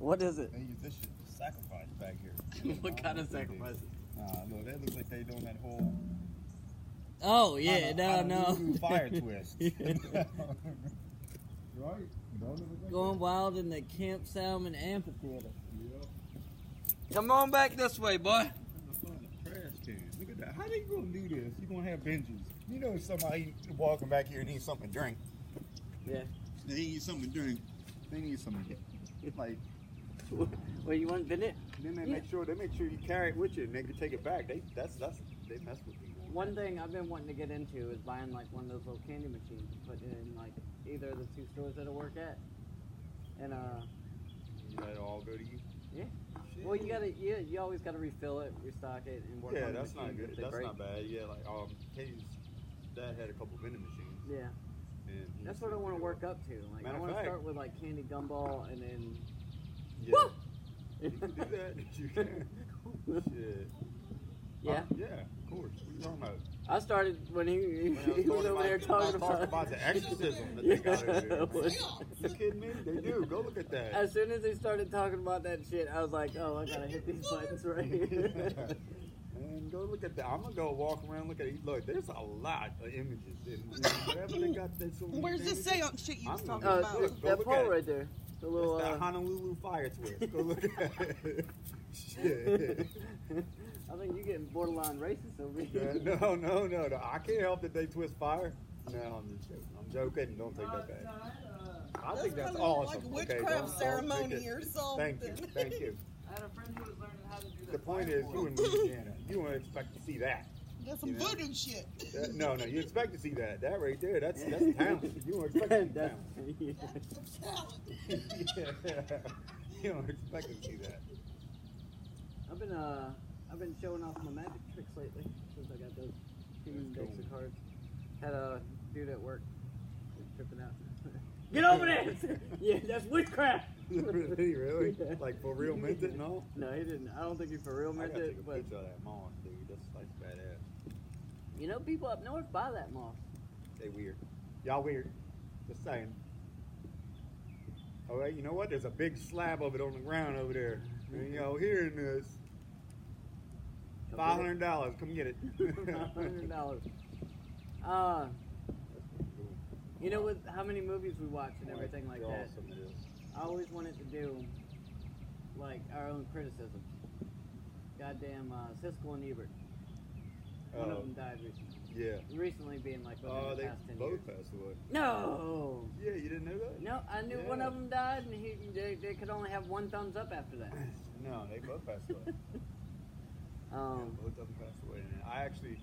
What is it? They use this shit for sacrifice back here. What kind of sacrifices? Look, that looks like they doing that whole. Oh yeah, no. Fire twist. Right? Going wild in the Camp Salmon Amphitheater. Yep. Come on back this way, boy. Trash cans. Look at that. How they gonna do this? You gonna have binges? You know somebody walking back here needs something to drink. Yeah. They need something to drink. They need something like. Well, you want it? Then they make sure you carry it with you and they can take it back. They mess with people. One thing I've been wanting to get into is buying like one of those little candy machines and put it in like either of the two stores that I work at. And you let it all go to you? Yeah. Shit. Well, you always gotta refill it, restock it, and work on the that's not good. That's break. not bad. Yeah, like Katie's dad had a couple vending machines. Yeah. And that's what I want to work up to. Like I want to start with like candy gumball and then. Yeah. Woo! You can do that. You can. Shit. Yeah. Yeah, of course. What are you talking about? I started when he was over there talking about the exorcism that they got to do. You kidding me? They do. Go look at that. As soon as he started talking about that shit, I was like, oh, I gotta hit these buttons right here. And go look at that. I'm gonna go walk around, look at it. Look, there's a lot of images. And whatever they got, where's the seance shit you was talking about? That pole right there. The little that Honolulu fire twist. Go look at it. Shit. I think you're getting borderline racist over here. No. I can't help that they twist fire. No, I'm just joking. I'm joking. Don't take that back. I think that's awesome. Like a witchcraft ceremony or something. Thank you. I had a friend who was learning how to do that. The point is, you in Louisiana, you don't expect to see that. That's some voodoo shit. No, you expect to see that. That right there, that's talent. You don't expect to see talent. That's talent. Yeah. You don't expect to see that. I've been showing off my magic tricks lately since I got those two decks of cards. Had a dude at work tripping out. Get over there! Yeah, that's witchcraft. Really? Yeah. Like for real meant it and all? No, he didn't. I don't think he for real meant it. But picture of that moss, dude. That's like badass. You know, people up north buy that moss. They weird. Y'all weird. Just saying. Oh, you know what? There's a big slab of it on the ground over there. And y'all hearing this? $500. Come get it. $500. You know, with how many movies we watch and everything like that, I always wanted to do like our own criticism. Goddamn, Sinkhole and Ebert. One of them died recently. Yeah. Recently being like within the past 10 years. Both passed away. No. Yeah, you didn't know that? No, I knew one of them died, and they could only have one thumbs up after that. No, they both passed away. Both of them passed away. And I actually,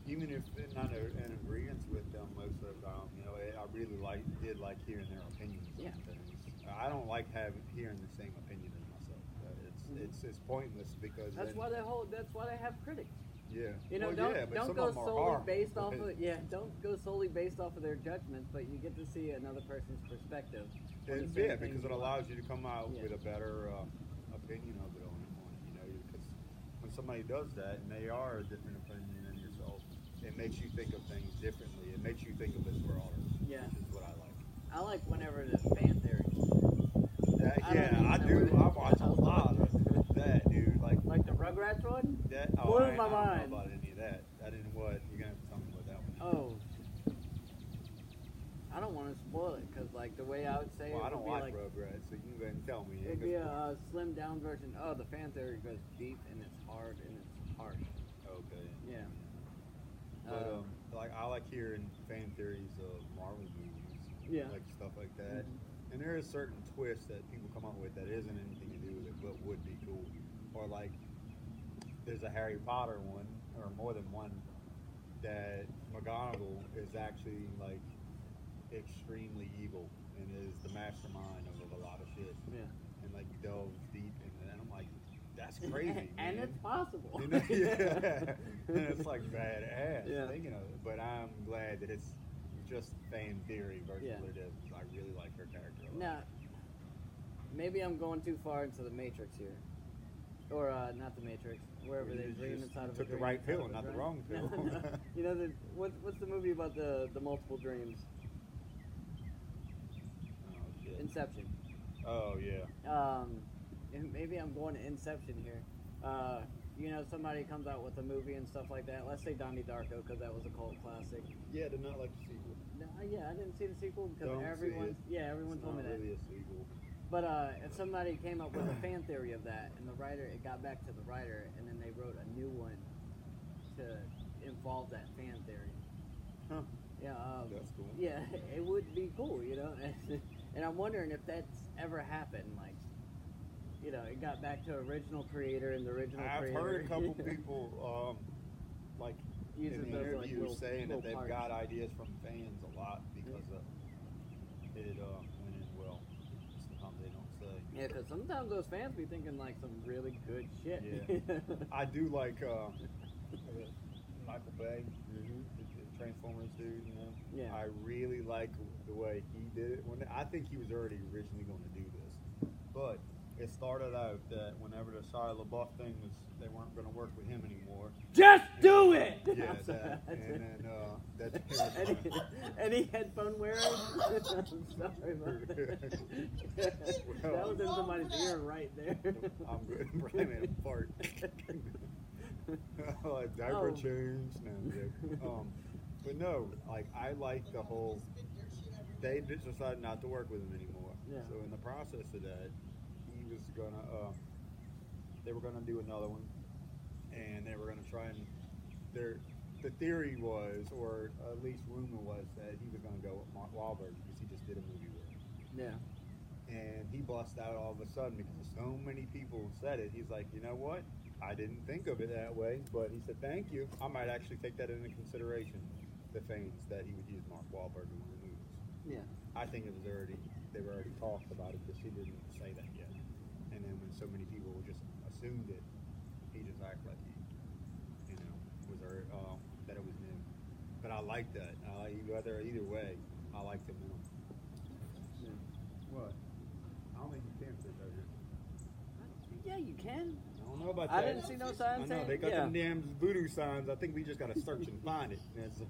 even if not in agreement with them most of the time, you know, I really did like hearing their opinions. Yeah. I don't like hearing the same opinion as myself. It's pointless because that's why they have critics. Yeah. You know, don't go solely based off don't go solely based off of their judgments, but you get to see another person's perspective. Yeah, because it allows you to come out with a better opinion of it on it. You know, because when somebody does that and they are a different opinion than yourself, it makes you think of things differently. It makes you think of it broader. Yeah. Which is what I like. I like whenever there's fan theory. I do. I watch a lot of that, dude. Like the Rugrats one? That blew my mind. I don't know about any of that. I didn't what? You're gonna have to tell me about that one. Oh. I don't want to spoil it because, like, the way I would say I don't like like Rugrats, so you can go ahead and tell me. It'd be a slimmed down version. Oh, the fan theory goes deep and it's hard and it's harsh. Okay. Yeah. But like I like hearing fan theories of Marvel movies. Yeah. Like stuff like that. And there is certain twists that people come up with that isn't anything to do with it, but would be cool. Or like, there's a Harry Potter one, or more than one, that McGonagall is actually like extremely evil and is the mastermind of a lot of shit. Yeah. And like delves deep into that. And I'm like, that's crazy. And it's possible. You know? Yeah. And it's like badass thinking of it. But I'm glad that it's just fan theory versus what it is. I really like her character a lot. Now, maybe I'm going too far into the Matrix here. Or not the Matrix, wherever they dream inside of a dream. Took the right pill, not the wrong pill. No. You know, what's the movie about the multiple dreams? Oh, shit. Inception. Oh yeah. And maybe I'm going to Inception here. You know, somebody comes out with a movie and stuff like that. Let's say Donnie Darko, because that was a cult classic. Yeah, I did not like the sequel. No, yeah, I didn't see the sequel because Don't everyone, everyone told me that. Really a sequel. But if somebody came up with a fan theory of that, and the writer, it got back to the writer, and then they wrote a new one to involve that fan theory. Huh. Yeah. That's cool. Yeah, it would be cool, you know. And I'm wondering if that's ever happened, like. You know, it got back to original creator and the original creator. I've heard a couple people, like, using in those, interviews like, saying that they've parts. got ideas from fans a lot because it went in well. Sometimes they don't say. Yeah, because sometimes those fans be thinking, like, some really good shit. Yeah. I do like Michael Bay, the Transformers dude, you know? Yeah. I really like the way he did it. I think he was already originally going to do this. But it started out that whenever the Shia LaBeouf thing was, they weren't going to work with him anymore. Just do it! Yeah, that. And then any headphone wearing? I'm sorry about that. That was in somebody's ear right there. I'm good. Brian made a fart. Diaper change. No, but no, like I like the whole. They just decided not to work with him anymore. Yeah. So in the process of that, he was gonna. They were gonna do another one, and they were gonna try and. The theory was, or at least rumor was, that he was gonna go with Mark Wahlberg because he just did a movie with him. Yeah. And he bust out all of a sudden because so many people said it. He's like, you know what? I didn't think of it that way, but he said, thank you. I might actually take that into consideration, the fans, that he would use Mark Wahlberg in one of the movies. Yeah. I think they were already talked about it, but he didn't say that yet. And then when so many people just assumed it, he just acted like he, was that it was new. But I like that. Either way, I like the minimum. Yeah. What? I don't think you can fit over here. Yeah, you can. I don't know about that. I didn't see no signs. I know, they got them damn voodoo signs. I think we just got to search and find it. That's,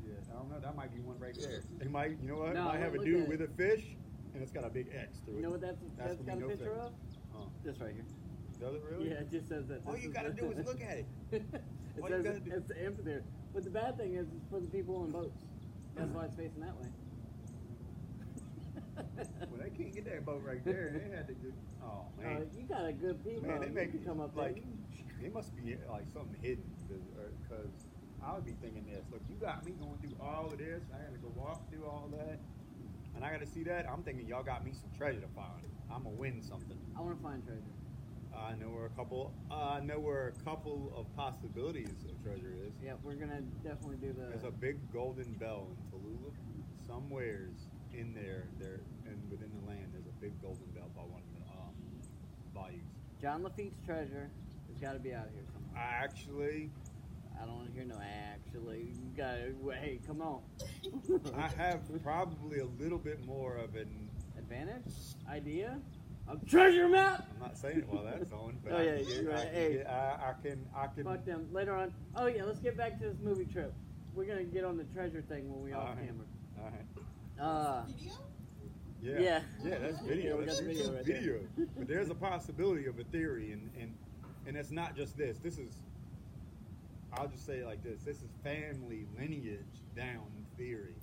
yeah, I don't know. That might be one right there. They might, you know what? No, might have a dude with a fish, and it's got a big X through it. You know what that's got a picture of? This right here. Does it really? Yeah, it just says that. All you got to do is look at it. It says it's the amphitheater. But the bad thing is it's for the people on boats. That's why it's facing that way. Well, they can't get that boat right there. They had to do. Oh man, you got a good people. Man, they make you come up like there. it must be like something hidden because I would be thinking this. Look, you got me going through all of this. I got to go walk through all that, and I got to see that. I'm thinking y'all got me some treasure to find. I'm gonna win something. I want to find treasure. I know where a couple of possibilities of treasure is. Yeah, we're gonna definitely do the. There's a big golden bell in Tallulah. Somewheres in there, and within the land, there's a big golden bell by one of the bayous. John Lafitte's treasure has got to be out of here somewhere. Actually, I don't want to hear no actually. You got to, hey, come on. I have probably a little bit more of an advantage idea. A treasure map. I'm not saying it while that's on, but oh yeah, you're right. Hey, I can. Fuck them later on. Oh yeah, let's get back to this movie trip. We're gonna get on the treasure thing when we off camera. All right. Video? Yeah, that's video. Yeah, we got the video right there. But there's a possibility of a theory, and it's not just this. This is, I'll just say it like this. This is family lineage down theory,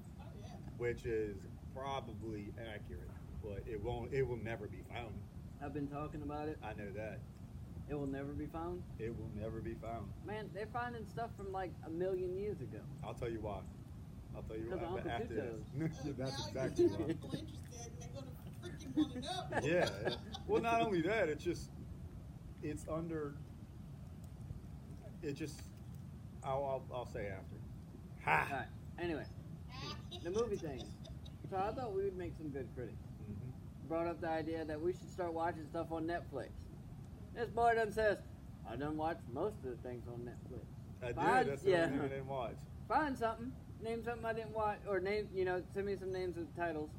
which is probably accurate, but it will never be found. I've been talking about it. I know that. It will never be found? It will never be found. Man, they're finding stuff from like 1,000,000 years ago. I'll tell you why. But after this. That's Now exactly you're why. people interested and they're going to freaking want to know. Yeah. Well, not only that, it's under. It just. I'll say after. Ha. All right. Anyway, the movie thing. So I thought we would make some good critics. Mm-hmm. Brought up the idea that we should start watching stuff on Netflix. This boy done says, I done watched most of the things on Netflix. I did. That's the only thing I didn't watch. Find something. Name something I didn't watch, or name. Send me some names of titles.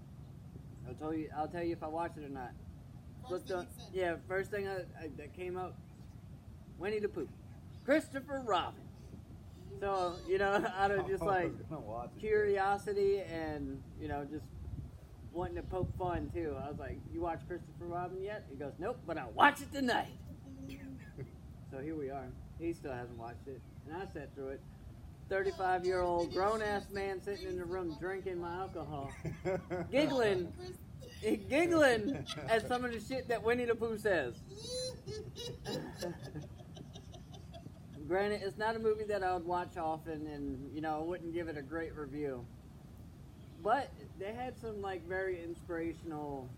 I'll tell you if I watched it or not. First thing that came up, Winnie the Pooh, Christopher Robin. So out of just like curiosity and just wanting to poke fun too. I was like, "You watch Christopher Robin yet?" He goes, "Nope, but I'll watch it tonight." So here we are. He still hasn't watched it, and I sat through it. 35-year-old grown-ass man sitting in the room drinking my alcohol, giggling at some of the shit that Winnie the Pooh says. Granted, it's not a movie that I would watch often, and I wouldn't give it a great review. But they had some like very inspirational,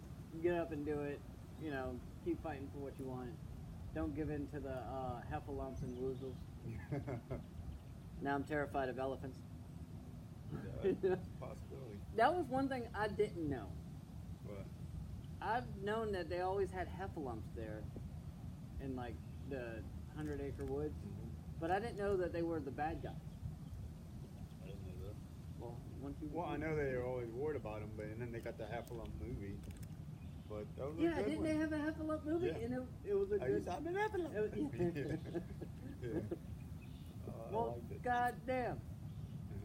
get up and do it, keep fighting for what you want. Don't give in to the heffalumps and woozles. Now I'm terrified of elephants. Yeah, that's a possibility. That was one thing I didn't know. What? I've known that they always had heffalumps there in like the 100-acre woods, but I didn't know that they were the bad guys. I didn't know that. Well, I know they were always worried about them, and then they got the Heffalump movie. But that was a yeah, good didn't one. they have a heffalump movie? Yeah. And it was a good. I'm an Heffalump. Yeah. I Well, liked it. goddamn.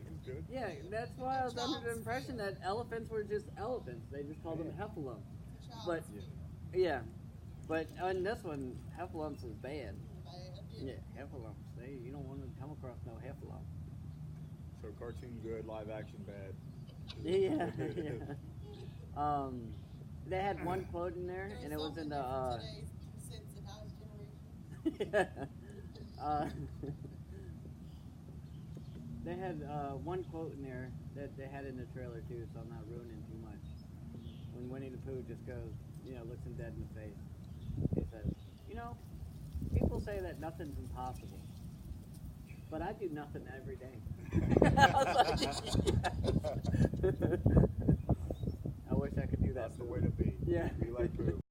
It was good. Yeah, that's why I was under the impression that elephants were just elephants. They just called them heffalumps. But yeah, but on this one, heffalumps is bad. Yeah, heffalumps. You don't want to come across no heffalump. So cartoon good, live action bad. Yeah, yeah. They had one quote in there, and it was in the. They had one quote in there that they had in the trailer too, so I'm not ruining too much. When Winnie the Pooh just goes, looks him dead in the face. He says, people say that nothing's impossible, but I do nothing every day. I wish I could do that. That's the way to be. Yeah. Be like Pooh.